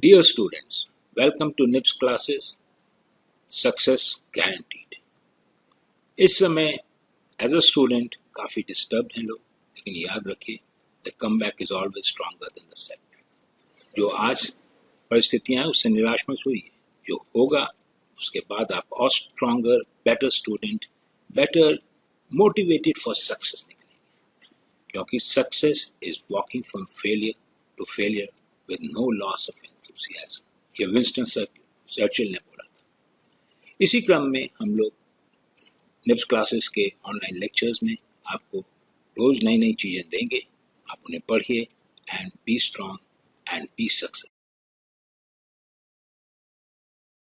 Dear students, welcome to NIPS classes Success Guaranteed। इस समय as a student काफ़ी disturbed हैं लोग, लेकिन याद रखिए the come back is always stronger than the setback. जो आज परिस्थितियां हैं उससे निराश मत होइए, जो होगा उसके बाद आप और stronger, better student, better motivated for success निकलेंगे, क्योंकि success is walking from failure to failure with no loss of enthusiasm. ये विंस्टन चर्चिल ने बोला था। इसी क्रम में हम लोग निप्स क्लासेस के ऑनलाइन लेक्चर्स में आपको रोज नई नई चीजें देंगे। आप उन्हें पढ़िए and be strong and be success.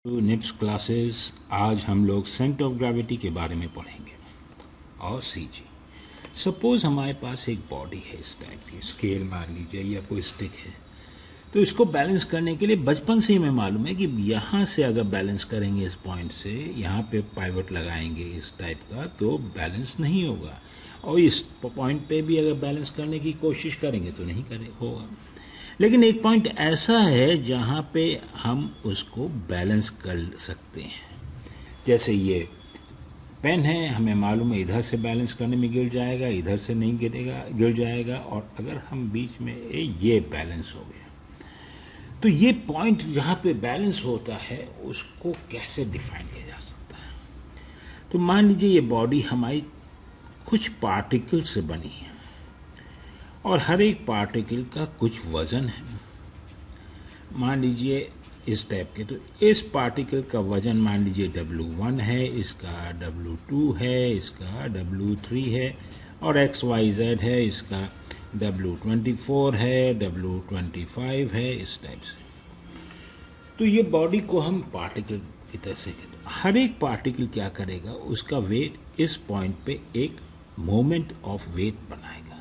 Nips classes आज हम लोग सेंटर ऑफ ग्रेविटी के बारे में पढ़ेंगे और सीजी। सपोज हमारे पास एक बॉडी है, इस टाइप की स्केल मान लीजिए या कोई स्टिक है, तो इसको बैलेंस करने के लिए बचपन से ही हमें मालूम है कि यहाँ से अगर बैलेंस करेंगे इस पॉइंट से, यहाँ पे पाइवट लगाएंगे इस टाइप का, तो बैलेंस नहीं होगा। और इस पॉइंट पे भी अगर बैलेंस करने की कोशिश करेंगे तो नहीं होगा। लेकिन एक पॉइंट ऐसा है जहाँ पे हम उसको बैलेंस कर सकते हैं। जैसे ये पेन है, हमें मालूम है इधर से बैलेंस करने में गिर जाएगा, इधर से नहीं गिरेगा, गिर जाएगा, और अगर हम बीच में ये बैलेंस हो गया, तो ये पॉइंट जहाँ पे बैलेंस होता है उसको कैसे डिफाइन किया जा सकता है। तो मान लीजिए ये बॉडी हमारी कुछ पार्टिकल से बनी है और हर एक पार्टिकल का कुछ वजन है। मान लीजिए इस टाइप के, तो इस पार्टिकल का वजन मान लीजिए W1 है, इसका W2 है, इसका W3 है, और XYZ है, इसका W24 है, W25 है, इस टाइप से। तो ये बॉडी को हम पार्टिकल की तरह से कहते हैं। हर एक पार्टिकल क्या करेगा, उसका वेट इस पॉइंट पे एक मोमेंट ऑफ वेट बनाएगा।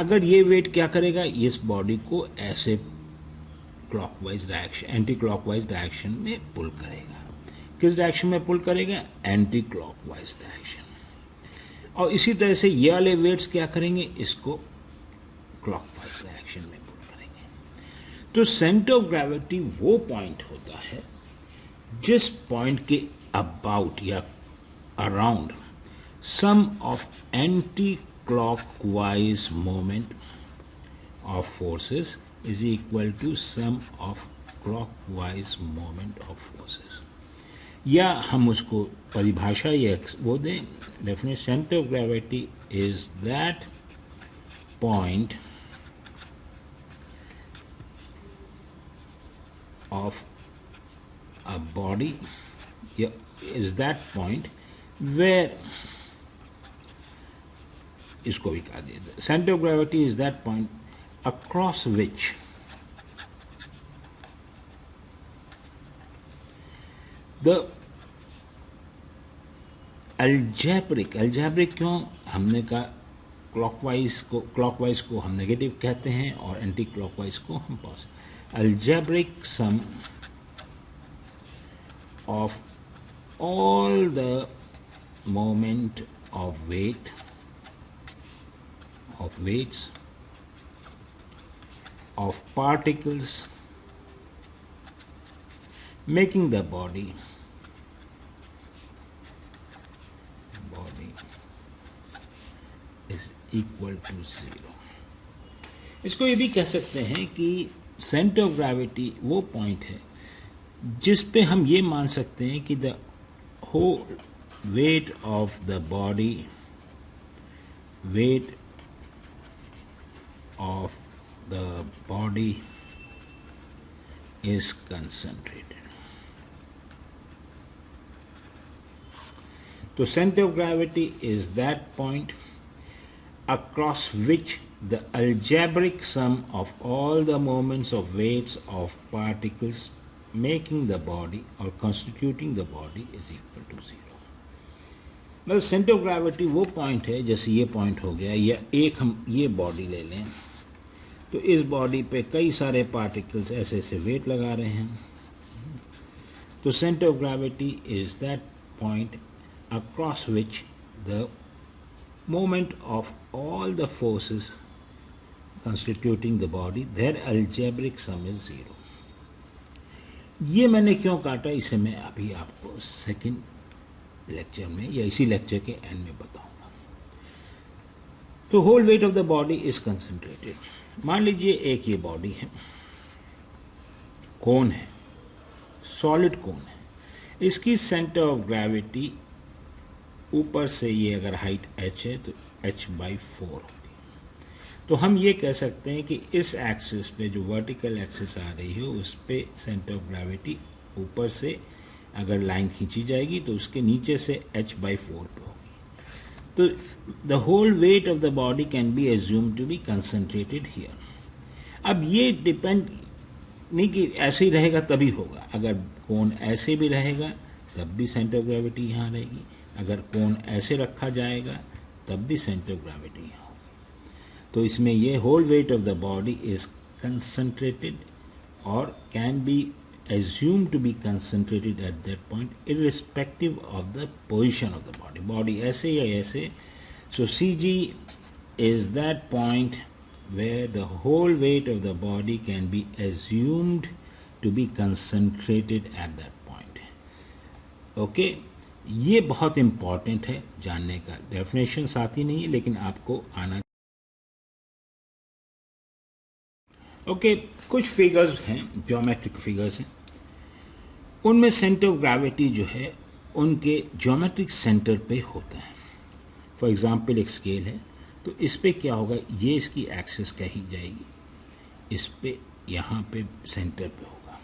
अगर ये वेट क्या करेगा, इस बॉडी को ऐसे clockwise direction, anti clockwise direction में पुल करेगा। किस डायरेक्शन में पुल करेगा? Anti clockwise direction. और इसी तरह से ये वाले वेट्स क्या करेंगे, इसको क्लॉकवाइज डायरेक्शन में पुल करेंगे। तो सेंटर ऑफ ग्रेविटी वो पॉइंट होता है जिस पॉइंट के अबाउट या around sum of anticlockwise moment of forces is equal to sum of clockwise moment of forces। या हम उसको परिभाषा या वो दें, definition, centre of gravity is that point of a body, is that point where, इसको भी कहा दिया, centre of gravity is that point across which the algebraic क्यों हमने कहा, क्लॉकवाइज को हम नेगेटिव कहते हैं और एंटी क्लॉकवाइज को हम positive. algebraic sum of all the moment of weights of particles making the body is equal to 0। इसको ये भी कह सकते हैं कि सेंटर ऑफ ग्रेविटी वो पॉइंट है जिस पे हम ये मान सकते हैं कि the whole weight of the body, weight of the body is concentrated। तो center of gravity is that point across which the algebraic sum of all the moments of weights of particles making the body or constituting the body is equal to 0। मतलब centre of gravity वो point है, जैसे ये point हो गया, या एक हम ये बॉडी ले लें, तो इस बॉडी पे कई सारे पार्टिकल्स ऐसे ऐसे वेट लगा रहे हैं। तो centre of gravity is that point across which the moment of all the forces constituting the body, their algebraic sum is 0। ये मैंने क्यों काटा, इसे मैं अभी आपको सेकंड लेक्चर में या इसी लेक्चर के एंड में बताऊंगा। तो whole weight of the body is concentrated. मान लीजिए एक ये बॉडी है, कोन है, सॉलिड कोन है, इसकी सेंटर ऑफ ग्रेविटी ऊपर से, ये अगर हाइट h है तो h/4 होगी। तो हम ये कह सकते हैं कि इस एक्सिस पे जो वर्टिकल एक्सिस आ रही है उस पे सेंटर ऑफ ग्रेविटी ऊपर से अगर लाइन खींची जाएगी तो उसके नीचे से h/4 पे होगी। तो the whole weight of the body can be assume to be concentrated here. अब ये डिपेंड नहीं कि ऐसे ही रहेगा तभी होगा, अगर कोण ऐसे भी रहेगा तब भी सेंटर ऑफ ग्रेविटी यहाँ रहेगी, अगर कोण ऐसे रखा जाएगा तब भी सेंटर ऑफ ग्रेविटी यहाँ होगी। तो इसमें ये whole weight of the body is concentrated और can be assumed to be concentrated at that point irrespective of the position of the body. Body ऐसे या ऐसे. So CG is that point where the whole weight of the body can be assumed to be concentrated at that point. Okay? ये बहुत important है जानने का। Definition साथ ही नहीं है लेकिन आपको आना। ओके, कुछ फिगर्स हैं, ज्योमेट्रिक फिगर्स हैं, उनमें सेंटर ऑफ ग्रेविटी जो है उनके ज्योमेट्रिक सेंटर पे होता है। फॉर एग्जांपल एक स्केल है तो इस पे क्या होगा, ये इसकी एक्सिस कही जाएगी, इस पे यहाँ पे सेंटर पे होगा।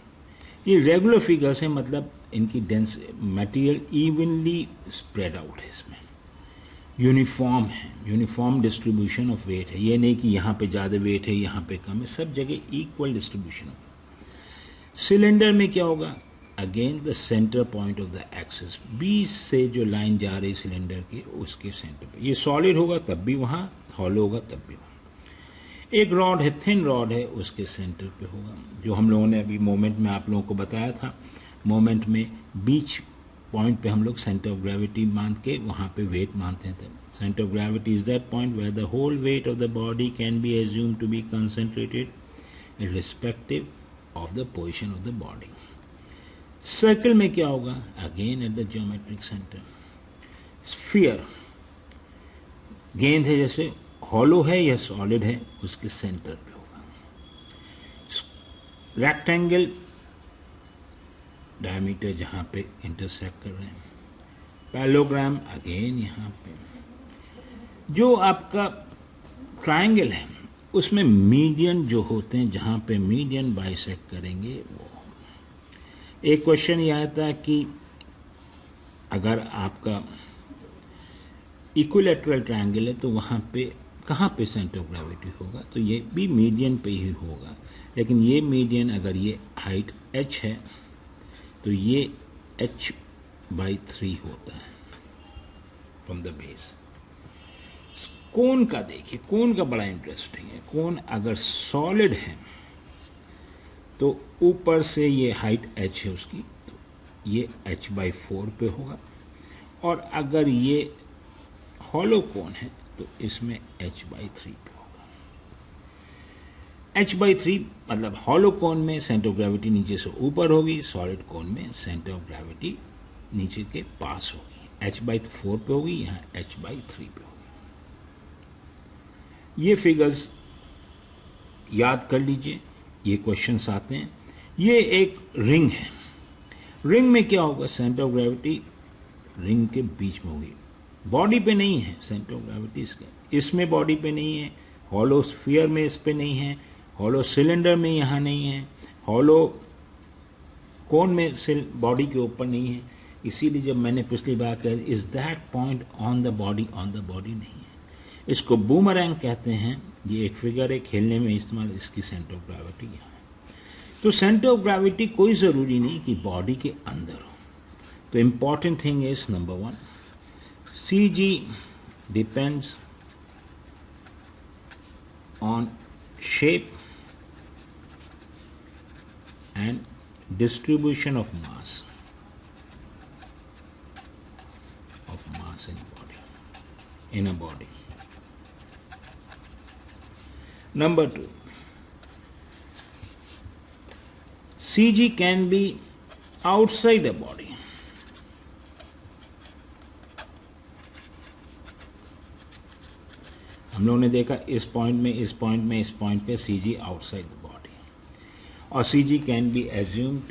ये रेगुलर फिगर्स हैं, मतलब इनकी dense material evenly spread out है, इसमें यूनिफॉर्म है, यूनिफॉर्म डिस्ट्रीब्यूशन ऑफ वेट है। ये नहीं कि यहाँ पे ज़्यादा वेट है यहाँ पे कम है, सब जगह इक्वल डिस्ट्रीब्यूशन है। सिलेंडर में क्या होगा, again the centre point of the axis, बीच से जो लाइन जा रही सिलेंडर के उसके सेंटर पे। ये सॉलिड होगा तब भी वहाँ, हॉलो होगा तब भी वहाँ। एक रॉड है, थिन रॉड है, उसके सेंटर पे होगा, जो हम लोगों ने अभी मोमेंट में आप लोगों को बताया था। मोमेंट में बीच पॉइंट पे हम लोग सेंटर ऑफ ग्रेविटी मान के वहाँ पे वेट मानते थे। Centre of gravity is that point where the whole weight of the body can be assumed to be concentrated irrespective of the position of the body. Circle में क्या होगा, again at the geometric centre. Sphere, गेंद है, जैसे hollow है या solid है, उसके सेंटर पे होगा। रेक्टेंगल, डायमीटर जहाँ पे इंटरसेक्ट कर रहे हैं। पैरेललोग्राम, अगेन यहाँ पे। जो आपका ट्रायंगल है उसमें मीडियन जो होते हैं, जहाँ पे मीडियन बाइसेक्ट करेंगे वो। एक क्वेश्चन ये आता है कि अगर आपका इक्विलैटरल ट्रायंगल है तो वहाँ पे कहाँ पे सेंटर ऑफ ग्रेविटी होगा, तो ये भी मीडियन पे ही होगा। लेकिन ये मीडियन, अगर ये हाइट h है तो ये h/3 होता है फ्रॉम द बेस। कोन का देखिए, कोन का बड़ा इंटरेस्टिंग है। कोन अगर सॉलिड है तो ऊपर से ये हाइट h है उसकी, तो ये h/4 पे होगा, और अगर ये हॉलो कोन है तो इसमें h/3 पे होगा। h/3 मतलब हॉलो कोन में सेंटर ऑफ ग्रेविटी नीचे से ऊपर होगी, सॉलिड कोन में सेंटर ऑफ ग्रेविटी नीचे के पास होगी, h/4 पे होगी, यहाँ h/3 पे होगी। ये फिगर्स याद कर लीजिए, ये क्वेश्चंस आते हैं। ये एक रिंग है, रिंग में क्या होगा, सेंटर ऑफ ग्रेविटी रिंग के बीच में होगी, बॉडी पे नहीं है सेंटर ऑफ ग्रेविटी इसके, इसमें बॉडी पे नहीं है, हॉलो स्फीयर में इस पे नहीं है, हॉलो सिलेंडर में यहाँ नहीं है, हॉलो कोन में बॉडी के ऊपर नहीं है। इसीलिए जब मैंने पिछली बार कहा is that point on the body नहीं है, इसको बूमरैंग कहते हैं। ये एक फिगर है, खेलने में इस्तेमाल, इसकी सेंटर ऑफ ग्रेविटी यहाँ है। तो सेंटर ऑफ ग्रेविटी कोई ज़रूरी नहीं कि बॉडी के अंदर हो। तो important thing is number 1, CG depends on shape and distribution of mass in a body. Number 2, CG can be outside the body. हम लोगों ने देखा इस पॉइंट में, इस पॉइंट में, इस पॉइंट पे CG आउटसाइड द बॉडी, और CG can be assumed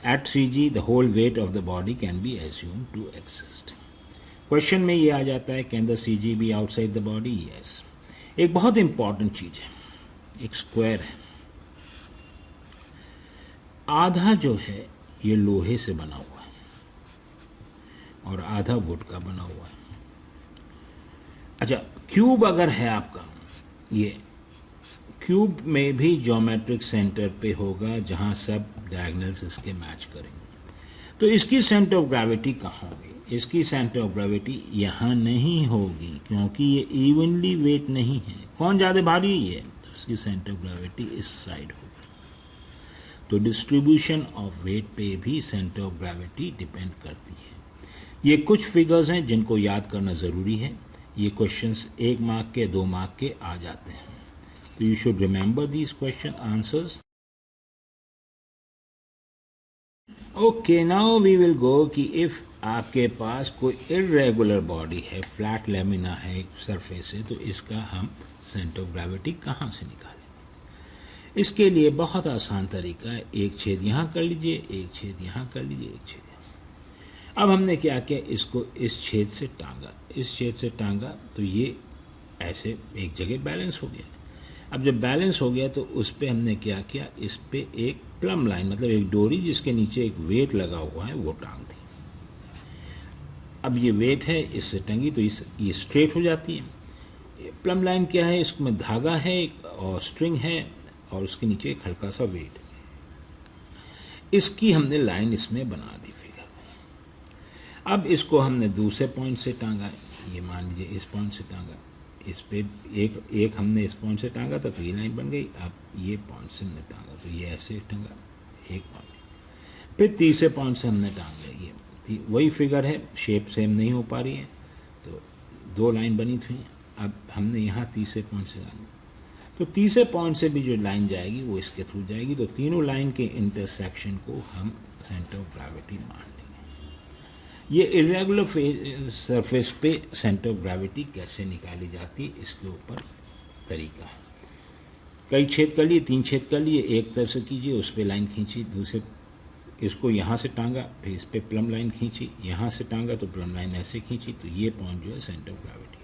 at CG the whole weight of the body can be assumed to exist. Question में ये आ जाता है, can the CG be outside the body? Yes. एक बहुत important चीज है, एक स्क्वायर है, आधा जो है ये लोहे से बना हुआ है और आधा वुड का बना हुआ है। अच्छा, क्यूब अगर है आपका, ये क्यूब में भी ज्योमेट्रिक सेंटर पे होगा जहां सब डायगोनल्स इसके मैच करेंगे। तो इसकी सेंटर ऑफ ग्रेविटी कहाँ होगी? इसकी सेंटर ऑफ ग्रेविटी यहाँ नहीं होगी, क्योंकि ये इवनली वेट नहीं है। कौन ज़्यादा भारी है? तो इसकी सेंटर ऑफ ग्रेविटी इस साइड होगी। तो डिस्ट्रीब्यूशन ऑफ वेट पे भी सेंटर ऑफ ग्रेविटी डिपेंड करती है। ये कुछ फिगर्स हैं जिनको याद करना ज़रूरी है। ये क्वेश्चंस 1 मार्क के, 2 मार्क के आ जाते हैं, तो you should remember these question answers. Okay, now we will go कि इफ आपके पास कोई इरेगुलर बॉडी है, फ्लैट लेमिना है एक सरफेस है, तो इसका हम सेंटर ऑफ ग्रेविटी कहाँ से निकालें? इसके लिए बहुत आसान तरीका है, एक छेद यहाँ कर लीजिए, एक छेद यहाँ कर लीजिए, एक छेद यहाँ। अब हमने क्या किया, इसको इस छेद से टांगा, इस छेद से टांगा, तो ये ऐसे एक जगह बैलेंस हो गया। अब जब बैलेंस हो गया तो उस पर हमने क्या किया, इस पे एक प्लम लाइन, मतलब एक डोरी जिसके नीचे एक वेट लगा हुआ है, वो टांग दी। अब ये वेट है, इससे टंगी तो ये स्ट्रेट हो जाती है। प्लम लाइन क्या है, इसमें धागा है और स्ट्रिंग है और उसके नीचे एक हल्का सा वेट। इसकी हमने लाइन इसमें बना दी फिगर में। अब इसको हमने दूसरे पॉइंट से टांगा, ये मान लीजिए इस पॉइंट से टांगा, इस पे एक हमने इस पॉइंट से टांगा था तो ये लाइन बन गई। अब ये पॉइंट से हमने टांगा तो ये ऐसे टांगा, एक पॉइंट। फिर तीसरे पॉइंट से हमने टांगा, ये वही फिगर है, शेप सेम नहीं हो पा रही है, तो 2 लाइन बनी थी। अब हमने यहाँ तीसरे पॉइंट से टांगा, तो तीसरे पॉइंट से भी जो लाइन जाएगी वो इसके थ्रू जाएगी। तो तीनों लाइन के इंटरसेक्शन को हम सेंटर ऑफ ग्रेविटी मान लेंगे। ये इरेगुलर सरफेस पे सेंटर ऑफ ग्रेविटी कैसे निकाली जाती है, इसके ऊपर तरीका है। कई छेद कर लिए, 3 छेद कर लिए, एक तरफ से कीजिए, उस पर लाइन खींची, दूसरे इसको यहाँ से टांगा, फिर इस पर प्लम लाइन खींची, यहाँ से टांगा तो प्लम लाइन ऐसे खींची, तो ये पॉइंट जो है सेंटर ऑफ ग्रेविटी है।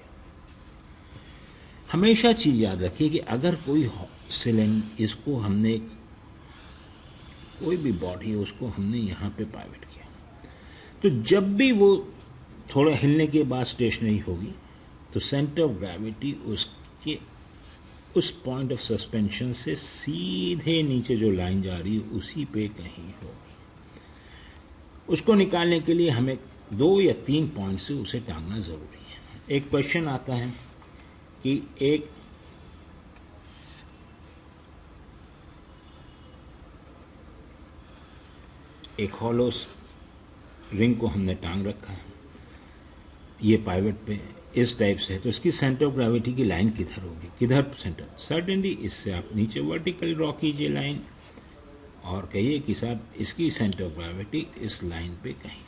हमेशा चीज़ याद रखिए कि अगर कोई सिलेंडर, इसको हमने, कोई भी बॉडी है उसको हमने यहाँ पे पाइवट किया, तो जब भी वो थोड़ा हिलने के बाद स्टेशनरी होगी, तो सेंटर ऑफ ग्रेविटी उसके उस पॉइंट ऑफ सस्पेंशन से सीधे नीचे जो लाइन जा रही है उसी पे कहीं होगी। उसको निकालने के लिए हमें 2 या 3 पॉइंट से उसे टांगना ज़रूरी है। एक क्वेश्चन आता है कि एक हॉलो रिंग को हमने टांग रखा है, ये पाइवट पे इस टाइप से है, तो इसकी सेंटर ऑफ ग्रेविटी की लाइन किधर होगी, किधर सेंटर? सर्टेनली इससे आप नीचे वर्टिकल ड्रॉ कीजिए लाइन और कहिए कि साहब इसकी सेंटर ऑफ ग्रेविटी इस लाइन पे कहीं।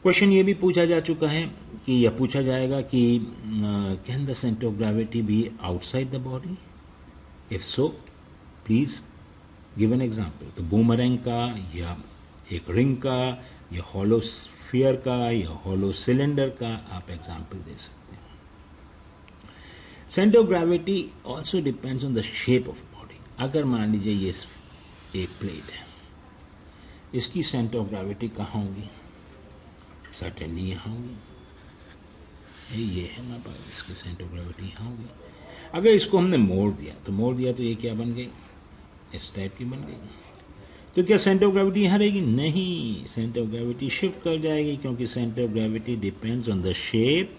क्वेश्चन ये भी पूछा जा चुका है कि यह पूछा जाएगा कि can the centre of gravity be outside the body? If so please give an example. तो बूमरैंग का या एक रिंग का या हॉलो स्फीयर का या हॉलो सिलेंडर का आप एग्जांपल दे सकते हैं। Centre of gravity also depends on the shape of body. अगर मान लीजिए ये एक प्लेट है, इसकी सेंटर ऑफ ग्रेविटी कहाँ होगी? सर्टेनली यहाँ होगी, ये है हमारे पास, इसकी सेंटर ऑफ ग्रेविटी यहाँ होगी। अगर इसको हमने मोड़ दिया तो ये क्या बन गई, इस टाइप की बन गई। तो क्या सेंटर ऑफ ग्रेविटी यहाँ रहेगी? नहीं, सेंटर ऑफ ग्रेविटी शिफ्ट कर जाएगी, क्योंकि centre of gravity depends on the shape,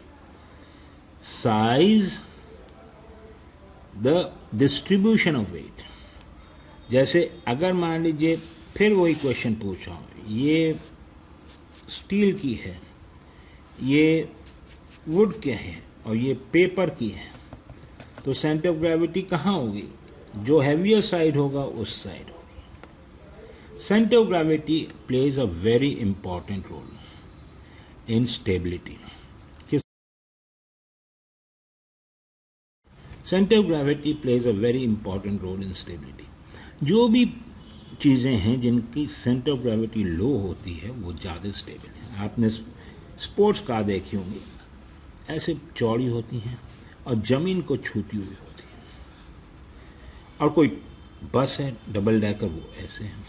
size, the distribution of weight. जैसे अगर मान लीजिए फिर वही क्वेश्चन पूछ रहा हूँ, ये स्टील की है, ये वुड के है और ये पेपर की है, तो सेंटर ऑफ ग्रेविटी कहाँ होगी? जो हैवियर साइड होगा उस साइड होगी। Centre of gravity plays a very important role in stability. Centre of gravity plays a very important role in stability. जो भी चीज़ें हैं जिनकी सेंटर ऑफ ग्रेविटी लो होती है वो ज़्यादा स्टेबल हैं। आपने स्पोर्ट्स कार देखी होंगी, ऐसे चौड़ी होती हैं और ज़मीन को छूती हुई होती है। और कोई बस है डबल डेकर, वो ऐसे है।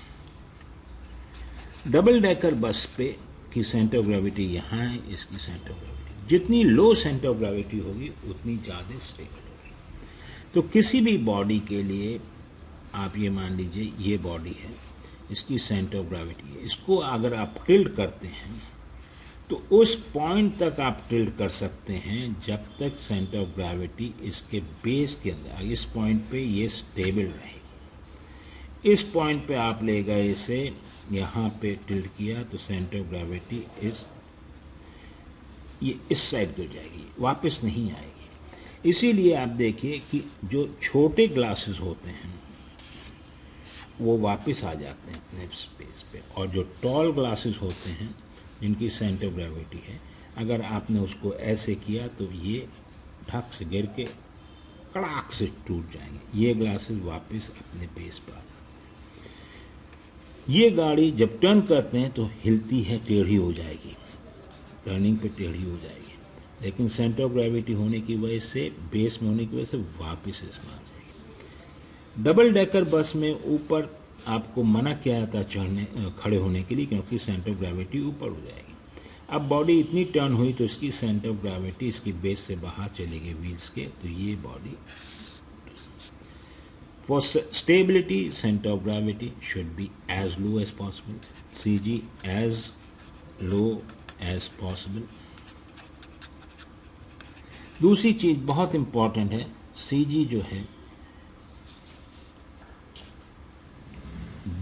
डबल डेकर बस पे की सेंटर ऑफ ग्रेविटी यहाँ है, इसकी सेंटर ऑफ ग्रेविटी जितनी लो सेंटर ऑफ ग्रेविटी होगी उतनी ज़्यादा स्टेबल होगी। तो किसी भी बॉडी के लिए आप ये मान लीजिए ये बॉडी है, इसकी सेंटर ऑफ ग्रेविटी है, इसको अगर आप टिल्ट करते हैं तो उस पॉइंट तक आप टिल्ट कर सकते हैं जब तक सेंटर ऑफ ग्रेविटी इसके बेस के अंदर, इस पॉइंट पे ये स्टेबल रहेगी। इस पॉइंट पे आप ले गए इसे, यहाँ पे टिल्ट किया तो सेंटर ऑफ ग्रेविटी ये इस साइड गिर जाएगी, वापस नहीं आएगी। इसीलिए आप देखिए कि जो छोटे ग्लासेस होते हैं वो वापस आ जाते हैं अपने स्पेस पे, और जो टॉल ग्लासेस होते हैं जिनकी सेंटर ऑफ ग्रेविटी है, अगर आपने उसको ऐसे किया तो ये ढक से गिर के कड़ाक से टूट जाएंगे। ये ग्लासेस वापस अपने बेस पर आ जाते हैं। ये गाड़ी जब टर्न करते हैं तो हिलती है, टेढ़ी हो जाएगी, टर्निंग पे टेढ़ी हो जाएगी, लेकिन सेंटर ऑफ ग्रेविटी होने की वजह से, बेस में होने की वजह से वापस इसमें आ जाएगी। डबल डेकर बस में ऊपर आपको मना किया जाता है खड़े होने के लिए, क्योंकि सेंटर ऑफ ग्रेविटी ऊपर हो जाएगी। अब बॉडी इतनी टर्न हुई तो इसकी सेंटर ऑफ ग्रेविटी इसकी बेस से बाहर चली गई व्हील्स के, तो ये body. For stability centre of gravity should be as low as possible, CG as low as possible. दूसरी चीज बहुत इंपॉर्टेंट है, CG जो है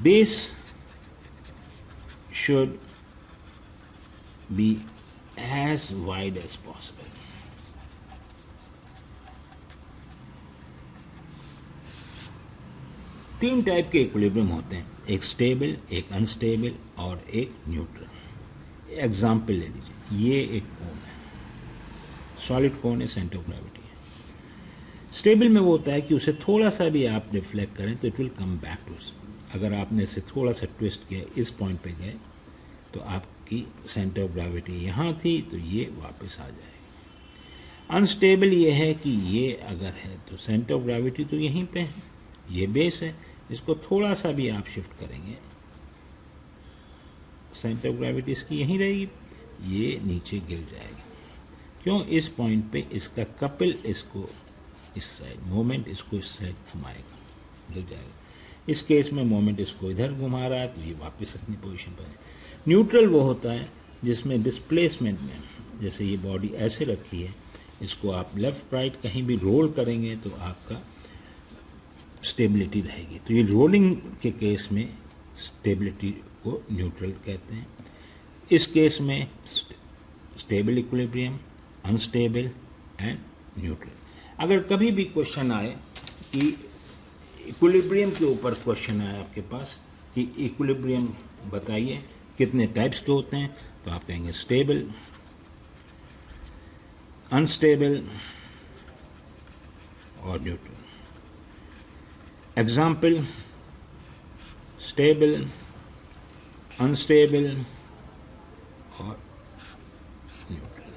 base should be as wide as possible. तीन टाइप के इक्विलिब्रियम होते हैं, एक स्टेबल, एक अनस्टेबल और एक न्यूट्रल। एग्जाम्पल ले लीजिए, ये एक कोन है, सॉलिड कोन है, सेंटर ऑफ ग्रेविटी है। स्टेबल में वो होता है कि उसे थोड़ा सा भी आप रिफ्लेक्ट करें तो it will come back to. अगर आपने इसे थोड़ा सा ट्विस्ट किया, इस पॉइंट पे गए तो आपकी सेंटर ऑफ ग्रेविटी यहाँ थी तो ये वापस आ जाएगी। अनस्टेबल ये है कि ये अगर है तो सेंटर ऑफ ग्रेविटी तो यहीं पे है, ये बेस है, इसको थोड़ा सा भी आप शिफ्ट करेंगे सेंटर ऑफ ग्रेविटी इसकी यहीं रहेगी, ये नीचे गिर जाएगी। क्यों? इस पॉइंट पे इसका कपल इसको इस साइड, मोमेंट इसको इस साइड घुमाएगा, गिर जाएगा। इस केस में मोमेंट इसको इधर घुमा रहा है तो ये वापस अपनी पोजीशन पर है। न्यूट्रल वो होता है जिसमें डिस्प्लेसमेंट में, जैसे ये बॉडी ऐसे रखी है, इसको आप लेफ्ट राइट कहीं भी रोल करेंगे तो आपका स्टेबिलिटी रहेगी। तो ये रोलिंग के केस में स्टेबिलिटी को न्यूट्रल कहते हैं। इस केस में stable equilibrium, unstable and neutral. अगर कभी भी क्वेश्चन आए कि इक्विलिब्रियम के ऊपर क्वेश्चन आया आपके पास कि इक्विलिब्रियम बताइए कितने टाइप्स के होते हैं, तो आप कहेंगे स्टेबल, अनस्टेबल और न्यूट्रल। एग्जाम्पल, स्टेबल, अनस्टेबल और न्यूट्रल।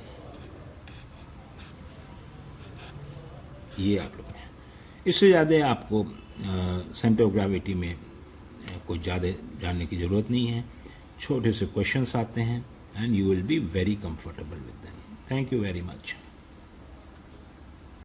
ये आप लोग हैं। इससे ज़्यादा आपको सेंटर ऑफ ग्रेविटी में कुछ ज़्यादा जानने की ज़रूरत नहीं है। छोटे से क्वेश्चंस आते हैं and you will be very comfortable with them. Thank you very much.